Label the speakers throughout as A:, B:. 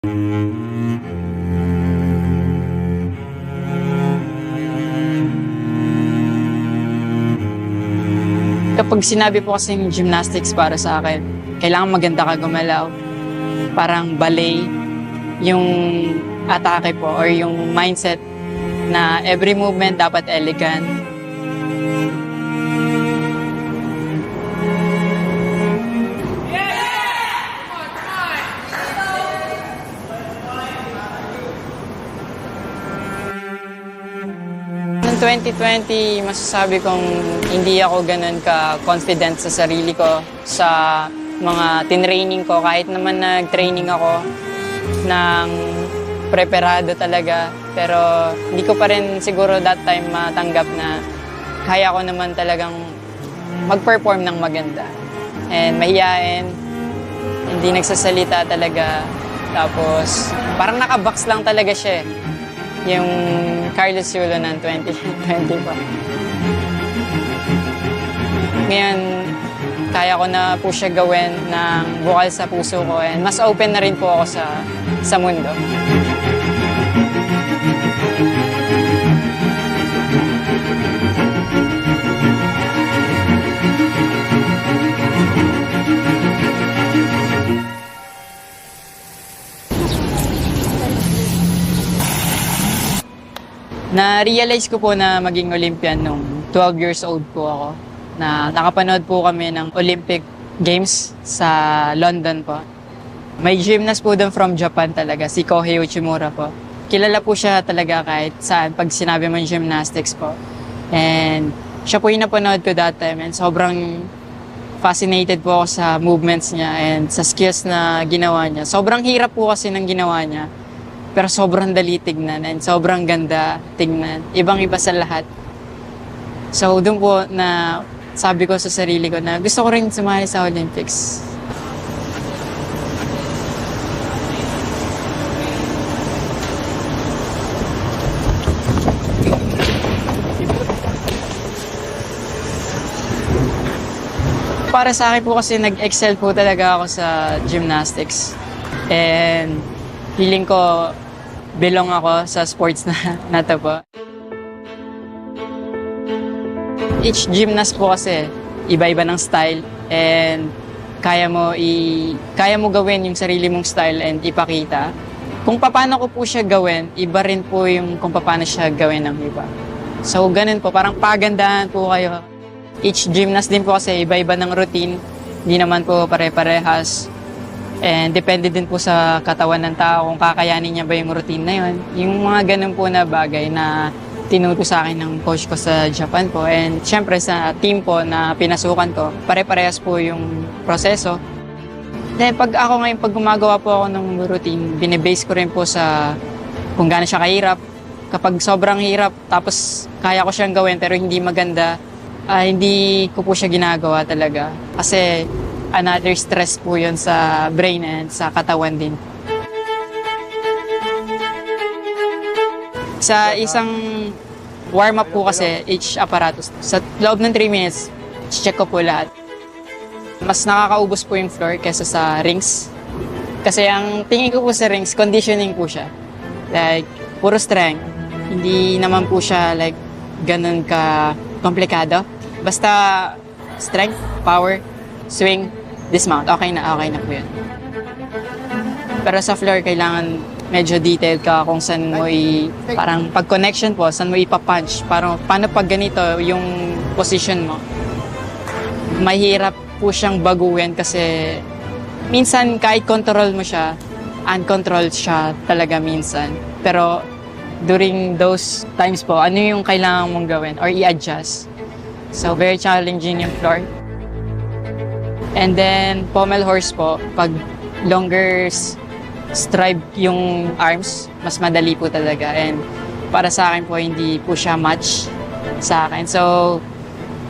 A: Kapag sinabi po kasi yung gymnastics para sa akin, kailangan maganda ka gumalaw. Parang ballet, yung atake po or yung mindset na every movement dapat elegant. Noong 2020, masasabi kong hindi ako ganun ka-confident sa sarili ko sa mga tinraining ko. Kahit naman nag-training ako ng preparado talaga. Pero hindi ko pa rin siguro that time matanggap na kaya ko naman talagang mag-perform ng maganda. And mahiyain, hindi nagsasalita talaga. Tapos parang nakabox lang talaga siya eh. Yung Carlos Yulo ng 2020 pa. Ngayon, kaya ko na po siya gawin ng bukal sa puso ko and mas open na rin po ako sa mundo. Na-realize ko po na maging Olympian nung 12 years old po ako. Na nakapanood po kami ng Olympic Games sa London po. May gymnast po doon from Japan talaga, si Kohei Uchimura po. Kilala po siya talaga kahit saan pag sinabi mo gymnastics po. And siya po yung napanood ko that time and sobrang fascinated po ako sa movements niya and sa skills na ginawa niya. Sobrang hirap po kasi ng ginawa niya. Pero sobrang dali tignan and sobrang ganda tignan. Ibang-iba sa lahat. So, doon po na sabi ko sa sarili ko na gusto ko rin sumali sa Olympics. Para sa akin po kasi nag-excel po talaga ako sa gymnastics. And feeling ko belong ako sa sports na to po. Each gymnast po kasi iba-iba ng style and kaya mo gawin yung sarili mong style and ipakita. Kung paano ko po siya gawin, iba rin po yung kung paano siya gawin ng iba. So ganun po, parang pagandahan po kayo. Each gymnast din po kasi iba-iba ng routine, hindi naman po pare-parehas. And depende din po sa katawan ng tao kung kakayanin niya ba yung routine na yun. Yung mga ganun po na bagay na tinuro sa akin ng coach ko sa Japan po. And syempre sa team po na pinasukan ko, pare-parehas po yung proseso. Then pag gumagawa po ako ng routine, binibase ko rin po sa kung gaano siya kahirap. Kapag sobrang hirap, tapos kaya ko siyang gawin pero hindi maganda, hindi ko po siya ginagawa talaga. Kasi another stress po yun sa brain and sa katawan din. Sa isang warm-up po kasi, each apparatus, sa loob ng 3 minutes, check ko po lahat. Mas nakakaubos po yung floor kesa sa rings. Kasi ang tingin ko po sa rings, conditioning po siya. Like, puro strength. Hindi naman po siya like ganun ka komplikado. Basta strength, power, swing, dismount, okay na po yun. Pero sa floor, kailangan medyo detailed ka kung saan mo parang pag-connection po, saan mo ipapunch. Paano pag ganito yung position mo. Mahirap po siyang baguhin kasi minsan kahit control mo siya, uncontrolled siya talaga minsan. Pero during those times po, ano yung kailangan mong gawin or i-adjust. So very challenging yung floor. And then, pommel horse po, pag longer stripe yung arms, mas madali po talaga. And para sa akin po, hindi po siya match sa akin. So,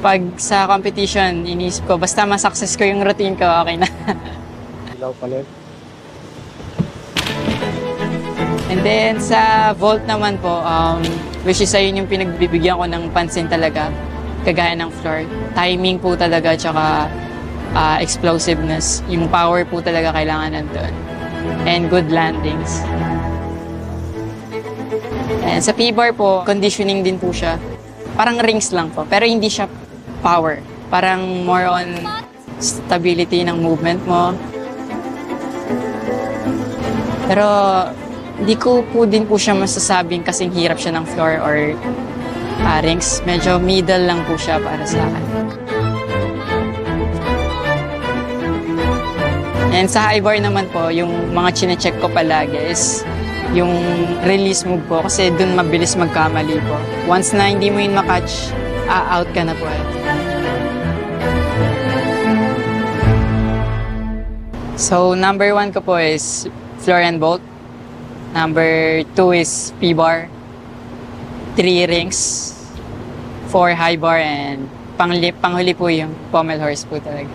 A: pag sa competition, iniisip ko, basta ma-success ko yung routine ko, okay na.
B: Ilaw pala.
A: And then, sa vault naman po, which is ayun yung pinagbibigyan ko ng pansin talaga, kagaya ng floor. Timing po talaga, tsaka explosiveness. Yung power po talaga kailangan nandun. and good landings. And sa P-bar po, conditioning din po siya. Parang rings lang po, pero hindi siya power. Parang more on stability ng movement mo. Pero hindi ko po din po siya masasabing kasing hirap siya ng floor or rings. Medyo middle lang po siya para sa akin. And sa high bar naman po, yung mga chine-check ko palagi is yung release move po kasi dun mabilis magkamali po. Once na hindi mo yun makatch, out ka na po. So, number 1 ko po is floor and bolt. Number 2 is P-bar. 3 rings. 4 high bar and panghuli po yung pommel horse po talaga.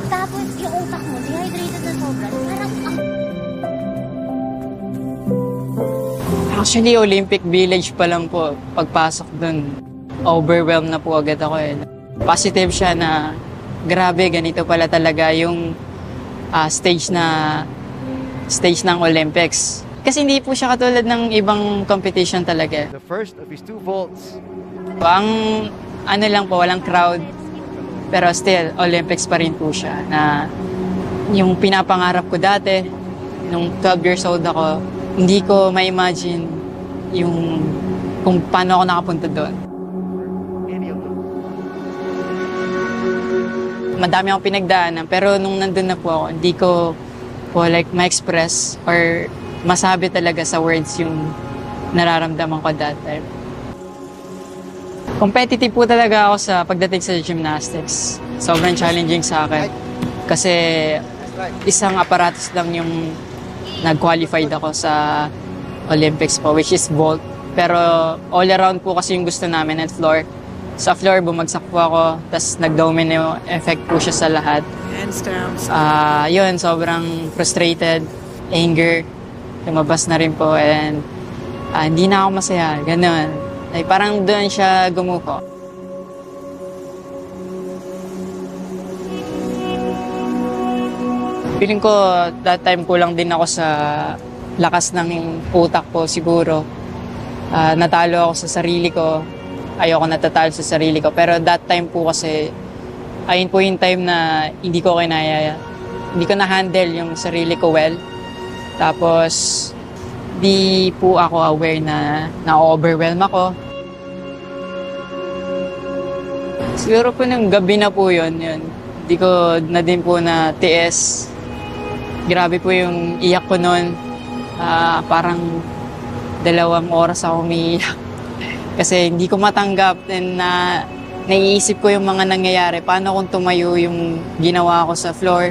C: Tapos yung utak mo, dehydrated na sobra. Parang
A: Actually, Olympic Village pa lang po. Pagpasok dun, overwhelmed na po agad ako. Positive siya na grabe, ganito pala talaga yung stage ng Olympics. Kasi hindi po siya katulad ng ibang competition talaga.
B: The first of his 2 vaults.
A: Ang ano lang po, walang crowd. Pero still, Olympics pa rin po siya. Na yung pinapangarap ko dati, nung 12 years old ako, hindi ko ma-imagine yung kung paano ako nakapunta doon. Madami akong pinagdaanan, pero nung nandun na po ako, hindi ko po like ma-express or masabi talaga sa words yung nararamdaman ko that time. Competitive po talaga ako sa pagdating sa gymnastics. Sobrang challenging sa akin. Kasi isang aparatus lang yung nag-qualified ako sa Olympics po, which is vault. Pero all around po kasi yung gusto namin at floor. Sa floor, bumagsak po ako, tapos nag-domino effect po siya sa lahat. Yun, sobrang frustrated, anger, lumabas na rin po, and hindi na ako masaya, ganun. Like, parang doon siya gumuko. Feeling ko, that time kulang din ako sa lakas ng utak ko siguro. Natalo ako sa sarili ko. Ayoko natatalo sa sarili ko. Pero that time po kasi, ayun po yung time na hindi ko kinaya. Hindi ko na-handle yung sarili ko well. Tapos, di po ako aware na na-overwhelm ako. Siguro po nung gabi na po yun. Di ko na din po na tiis. Grabe po yung iyak ko noon. Parang 2 oras ako umiiyak. Kasi hindi ko matanggap and naiisip ko yung mga nangyayari. Paano kung tumayo yung ginawa ko sa floor?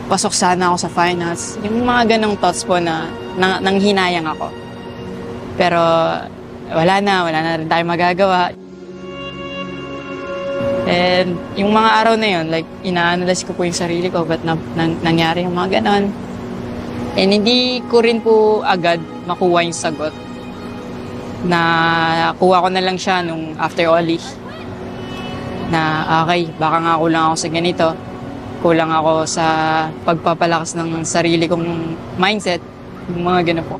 A: Pasok sana ako sa finals. Yung mga ganong thoughts po na nanghinayang ako. Pero wala na rin tayo magagawa. And yung mga araw na yun, like, ina-analyze ko po yung sarili ko, ba't nangyari yung mga ganon. And hindi ko rin po agad makuha yung sagot. Nakuha ko na lang siya nung after Oli. Na okay, baka nga kulang ako sa ganito. Kulang ako sa pagpapalakas ng sarili kong mindset. Yung mga gano'n po.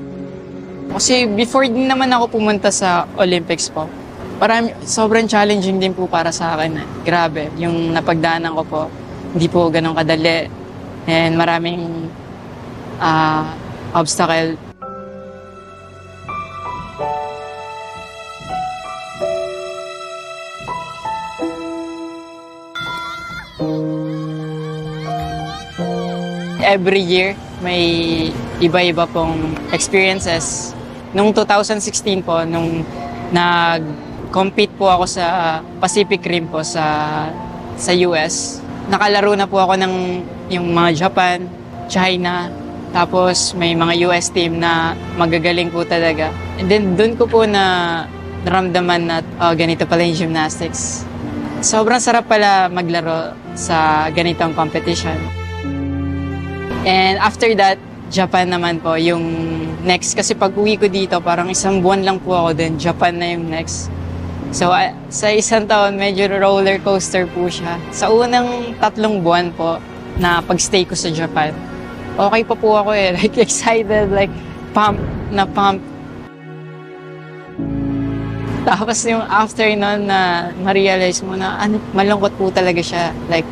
A: Kasi before din naman ako pumunta sa Olympics po, sobrang challenging din po para sa akin. Grabe, yung napagdaanan ko po, hindi po ganun kadali. And maraming obstacle. Every year, may iba-iba pong experiences. Nung 2016 po, nung nag-compete po ako sa Pacific Rim po sa US, nakalaro na po ako ng yung mga Japan, China, tapos may mga US team na magagaling po talaga. And then doon ko po na naramdaman na ganito pala yung gymnastics. Sobrang sarap pala maglaro sa ganitong competition. And after that, Japan naman po yung next. Kasi pag uwi ko dito, parang 1 buwan lang po ako din. Japan na yung next. So sa 1 taon, medyo roller coaster po siya. Sa unang 3 buwan po, na pag-stay ko sa Japan. Okay pa po ako eh, like excited, like pump na pump. Tapos yung after nun na ma-realize mo na malungkot po talaga siya. Like,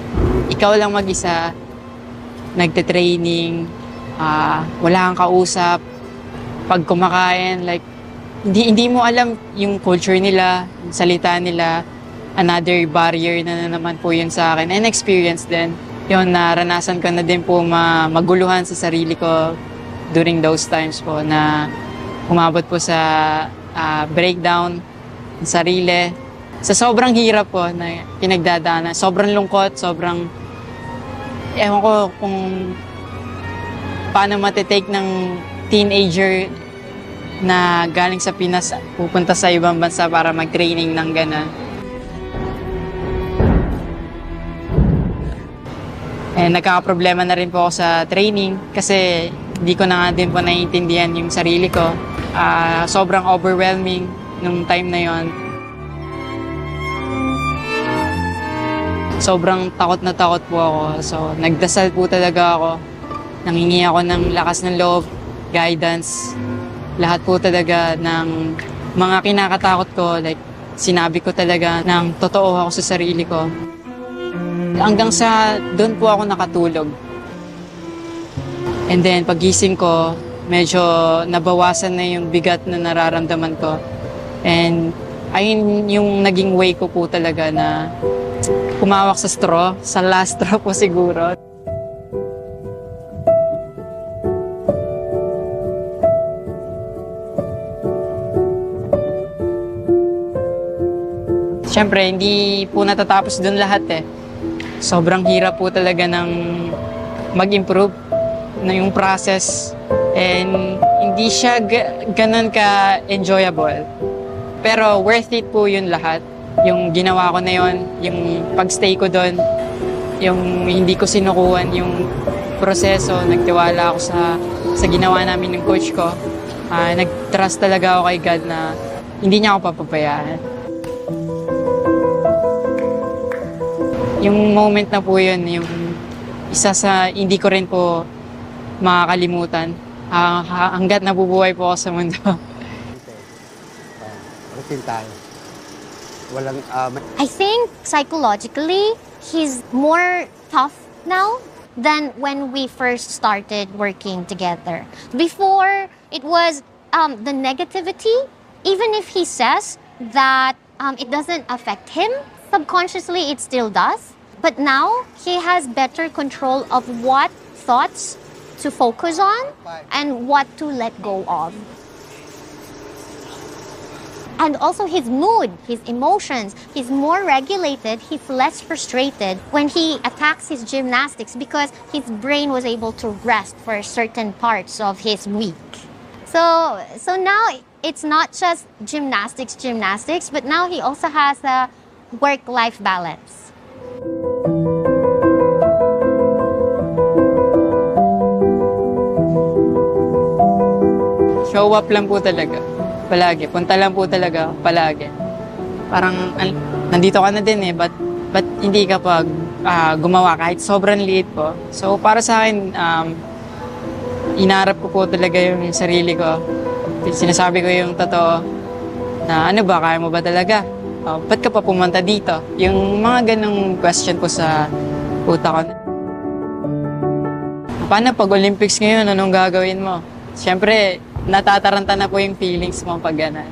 A: ikaw lang mag-isa, nagte-training, wala kang kausap, pag kumakain, like, hindi mo alam yung culture nila, yung salita nila, another barrier na naman po yun sa akin. And experience din. Yun, naranasan ko na din po maguluhan sa sarili ko during those times po na umabot po sa breakdown ng sarili. Sa sobrang hirap po na pinagdadaanan, sobrang lungkot, sobrang ewan ko kung paano matitake ng teenager na galing sa Pinas pupunta sa ibang bansa para mag-training ng gano'n. Nagkakaproblema na rin po ako sa training kasi hindi ko na nga din po naiintindihan yung sarili ko. Sobrang overwhelming nung time na yon. Sobrang takot na takot po ako. So, nagdasal po talaga ako. Nangingi ako ng lakas ng loob, guidance. Lahat po talaga ng mga kinakatakot ko. Like, sinabi ko talaga ng totoo ako sa sarili ko. Hanggang sa doon po ako nakatulog. And then pagising ko, medyo nabawasan na yung bigat na nararamdaman ko. And ayun yung naging way ko po talaga na humawak sa straw, sa last straw po siguro. Siyempre, hindi po natatapos doon lahat eh. Sobrang hirap po talaga ng mag-improve na yung process and hindi siya ganun ka-enjoyable. Pero worth it po yun lahat. Yung ginawa ko na yun, yung pag-stay ko doon, yung hindi ko sinukuhan yung proseso, nagtiwala ako sa ginawa namin ng coach ko. Nag-trust talaga ako kay God na hindi niya ako papabayaan. Yung moment na po yun, yung isa sa hindi ko rin po makakalimutan. Hanggat nabubuhay po ako sa mundo.
D: Routine tayo. Walang,
C: I think psychologically, he's more tough now than when we first started working together. Before, it was the negativity. Even if he says that it doesn't affect him, subconsciously it still does. But now, he has better control of what thoughts to focus on and what to let go of. And also his mood, his emotions, he's more regulated, he's less frustrated when he attacks his gymnastics because his brain was able to rest for certain parts of his week. So now it's not just gymnastics, but now he also has a work-life balance.
A: Show up lang po talaga. Palagi. Punta lang po talaga. Palagi. Parang, nandito ka na din eh. Ba't hindi ka pa gumawa kahit sobrang liit po? So, para sa akin, inarap ko po talaga yung sarili ko. Sinasabi ko yung totoo na ano ba, kaya mo ba talaga? Ba't ka pa pumunta dito? Yung mga ganong question po sa utak ko. Paano pag Olympics ngayon, anong gagawin mo? Siyempre, natataranta na po yung feelings mo pag gano'n.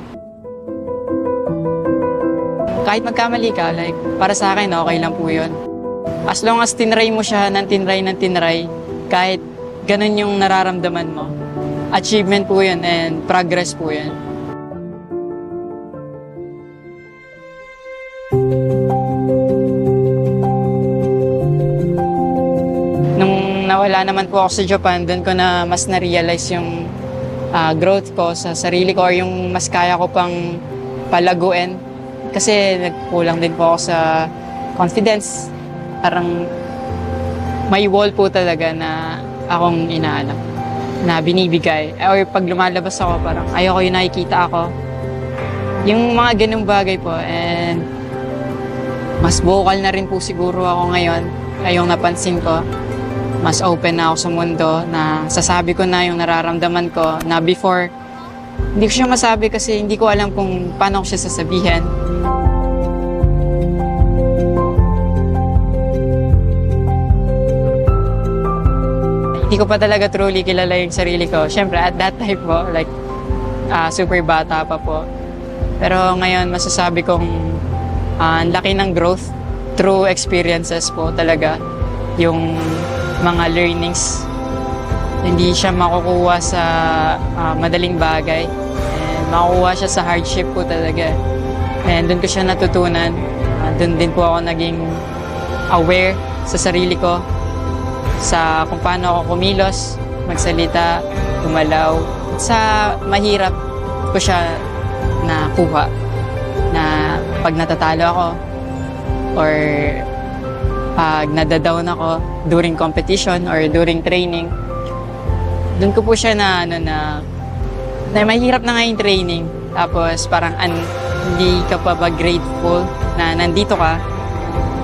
A: Kahit magkamali ka, like, para sa akin, okay lang po yun. As long as tinry mo siya ng tinry, kahit ganun yung nararamdaman mo, achievement po yun and progress po yun. Nung nawala naman po ako sa Japan, doon ko na mas na-realize yung growth ko sa sarili ko or yung mas kaya ko pang palaguin. Kasi nagkulang din po ako sa confidence. Parang may wall po talaga na akong inaanap, na binibigay. Or pag lumalabas ako, parang ayoko yung nakikita ako. Yung mga ganung bagay po. And mas vocal na rin po siguro ako ngayon. Ayong napansin ko. mas open na ako sa mundo, na sasabi ko na yung nararamdaman ko na before, hindi ko siya masabi kasi hindi ko alam kung paano ko siya sasabihin. Hindi ko pa talaga truly kilala yung sarili ko. Siyempre, at that time po, like, super bata pa po. Pero ngayon, masasabi kong ang laki ng growth through experiences po talaga. Yung mga learnings, hindi siya makukuha sa madaling bagay. And makukuha siya sa hardship po talaga. And doon ko siya natutunan. Doon din po ako naging aware sa sarili ko, sa kung paano ako kumilos, magsalita, gumalaw. Sa mahirap ko siya nakuha na pag natatalo ako or pag nadadown ako during competition or during training, doon ko po siya na mahirap na nga yung training. Tapos parang hindi ka pa ba grateful na nandito ka,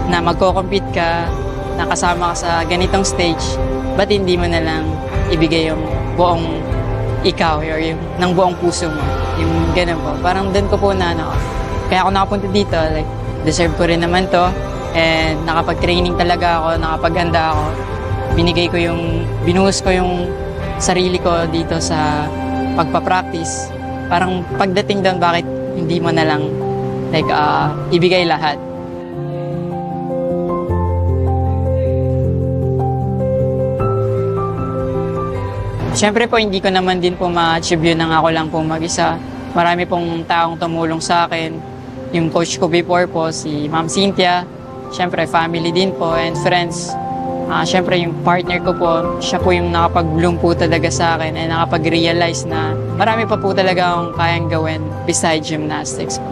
A: na magko-compete ka, nakasama ka sa ganitong stage, ba't hindi mo na lang ibigay yung buong ikaw or yung ng buong puso mo, yung ganun po. Parang doon ko po kaya ako nakapunta dito, like, deserve ko rin naman to, and nakapag-training talaga ako, nakapaghanda ako, binuhos ko yung sarili ko dito sa pagpa-practice. Parang pagdating doon, bakit hindi mo na lang like, ibigay lahat. Siyempre po, hindi ko naman din po ma-achieve yun nang ako lang po mag-isa. Marami pong taong tumulong sa akin. Yung coach ko before po, si Ma'am Cynthia. Siyempre, family din po and friends. Siyempre, yung partner ko po, siya po yung nakapag-bloom po talaga sa akin and nakapag-realize na marami pa po talaga akong kayang gawin besides gymnastics po.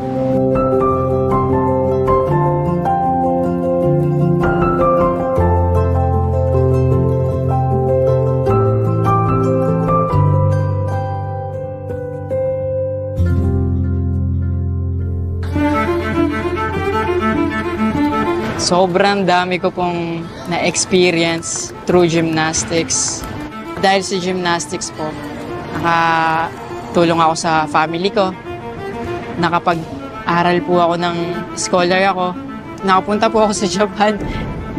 A: Sobrang dami ko pong na-experience through gymnastics. Dahil sa gymnastics po, nakatulong ako sa family ko. Nakapag-aral po ako ng scholar ako. Nakapunta po ako sa Japan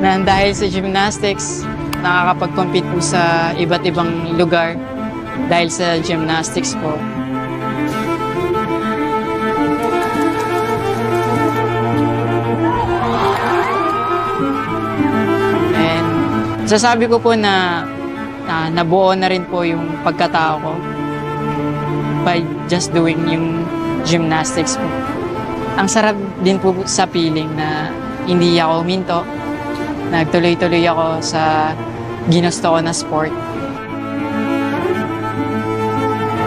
A: na dahil sa gymnastics. Nakakapag-compete po sa iba't ibang lugar dahil sa gymnastics po. Sasabi ko po na nabuo na rin po yung pagkatao ko by just doing yung gymnastics po. Ang sarap din po sa feeling na hindi ako huminto. Nagtuloy-tuloy ako sa ginusto ko na sport.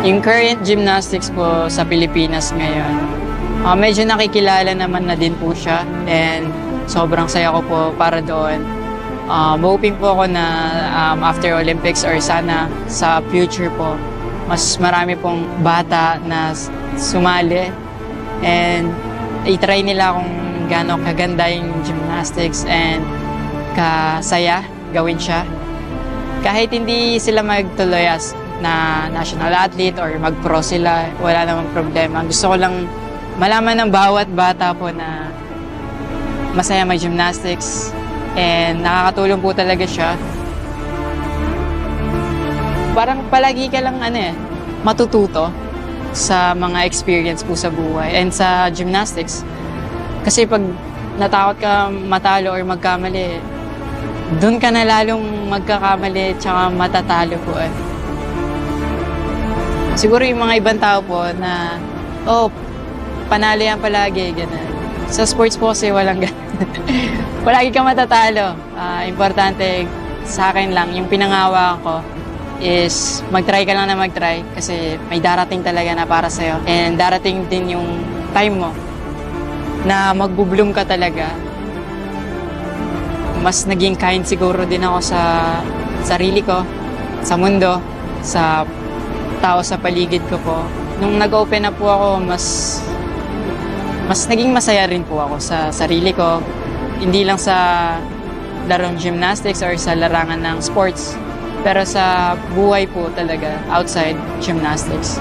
A: Yung current gymnastics po sa Pilipinas ngayon, medyo nakikilala naman na din po siya and sobrang saya ko po para doon. Hoping po ako na after Olympics or sana sa future po, mas marami pong bata na sumali and i-try nila kung gaano kaganda yung gymnastics and kasaya gawin siya. Kahit hindi sila magtuloy as na national athlete or mag-pro sila, wala namang problema. Gusto ko lang malaman ng bawat bata po na masaya mag-gymnastics. And nakakatulong po talaga siya. Parang palagi ka lang matututo sa mga experience po sa buhay and sa gymnastics. Kasi pag natakot ka matalo or magkamali, doon ka na lalong magkakamali tsaka matatalo po Siguro yung mga ibang tao po na, panalo yan palagi, gano'n. Sa sports po kasi walang gano'n. Palagi kang matatalo. Importante sa akin lang, yung pinangawa ko is mag-try ka lang na mag-try kasi may darating talaga na para sa'yo. And darating din yung time mo na mag-bloom ka talaga. Mas naging kind siguro din ako sa sarili ko, sa mundo, sa tao sa paligid ko po. Nung nag-open up po ako, mas naging masaya rin po ako sa sarili ko. Hindi lang sa larong gymnastics or sa larangan ng sports. Pero sa buhay po talaga, outside gymnastics.